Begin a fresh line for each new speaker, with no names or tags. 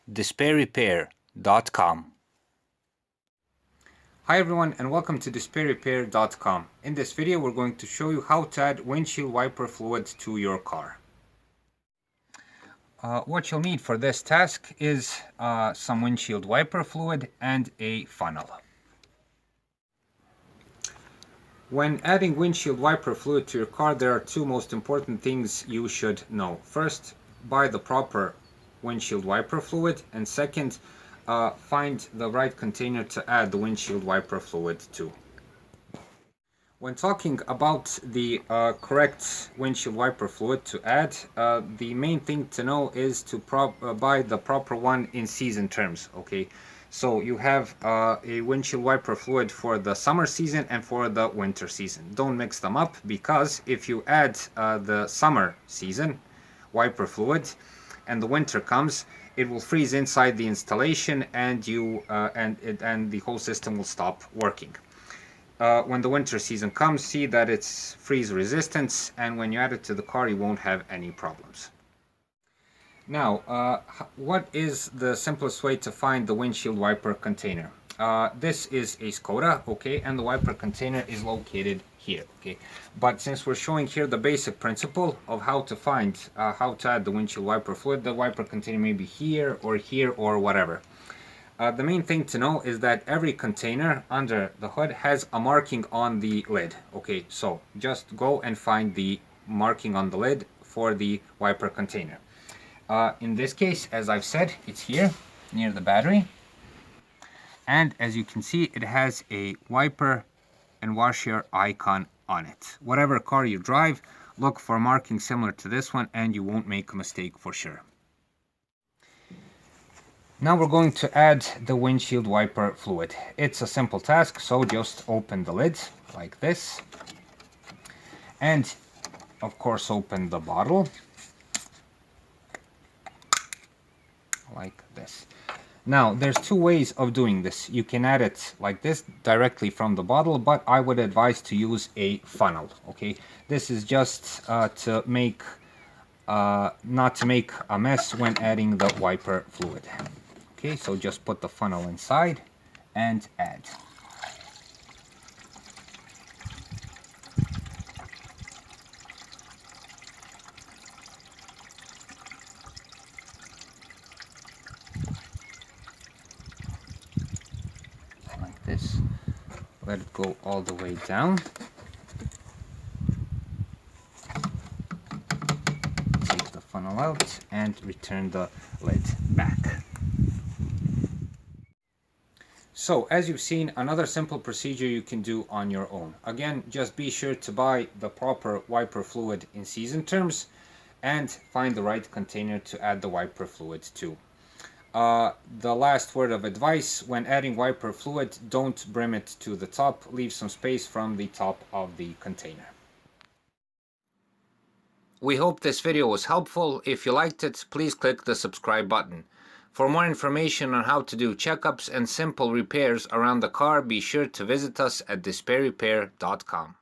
despairrepair.com. Hi everyone and welcome to despairrepair.com. In this video we're going to show you how to add windshield wiper fluid to your car. What you'll need for this task is some windshield wiper fluid and a funnel. When adding windshield wiper fluid to your car, there are two most important things you should know. First, buy the proper windshield wiper fluid, and second, find the right container to add the windshield wiper fluid to. When talking about the correct windshield wiper fluid to add, the main thing to know is to buy the proper one in season terms. Okay, so you have a windshield wiper fluid for the summer season and for the winter season. Don't mix them up, because if you add the summer season wiper fluid and the winter comes, it will freeze inside the installation and the whole system will stop working. When the winter season comes, see that it's freeze resistant, and when you add it to the car you won't have any problems. Now, what is the simplest way to find the windshield wiper container? This is a Skoda, okay, and the wiper container is located here, okay. But since we're showing here the basic principle of how to find, how to add the windshield wiper fluid, the wiper container may be here or whatever. The main thing to know is that every container under the hood has a marking on the lid. Okay, so just go and find the marking on the lid for the wiper container. In this case, as I've said, it's here near the battery. And as you can see, it has a wiper and washer icon on it. Whatever car you drive, look for markings similar to this one and you won't make a mistake for sure. Now we're going to add the windshield wiper fluid. It's a simple task, so just open the lid like this. And of course open the bottle like this. Now there's two ways of doing this. You can add it like this directly from the bottle, but I would advise to use a funnel. Okay, this is just to make not to make a mess when adding the wiper fluid. Okay, so just put the funnel inside and add. Like this. Let it go all the way down. Take the funnel out and return the lid back. So, as you've seen, another simple procedure you can do on your own. Again, just be sure to buy the proper wiper fluid in season terms and find the right container to add the wiper fluid to. The last word of advice: when adding wiper fluid, don't brim it to the top. Leave some space from the top of the container. We hope this video was helpful. If you liked it, please click the subscribe button. For more information on how to do checkups and simple repairs around the car, be sure to visit us at despairrepair.com.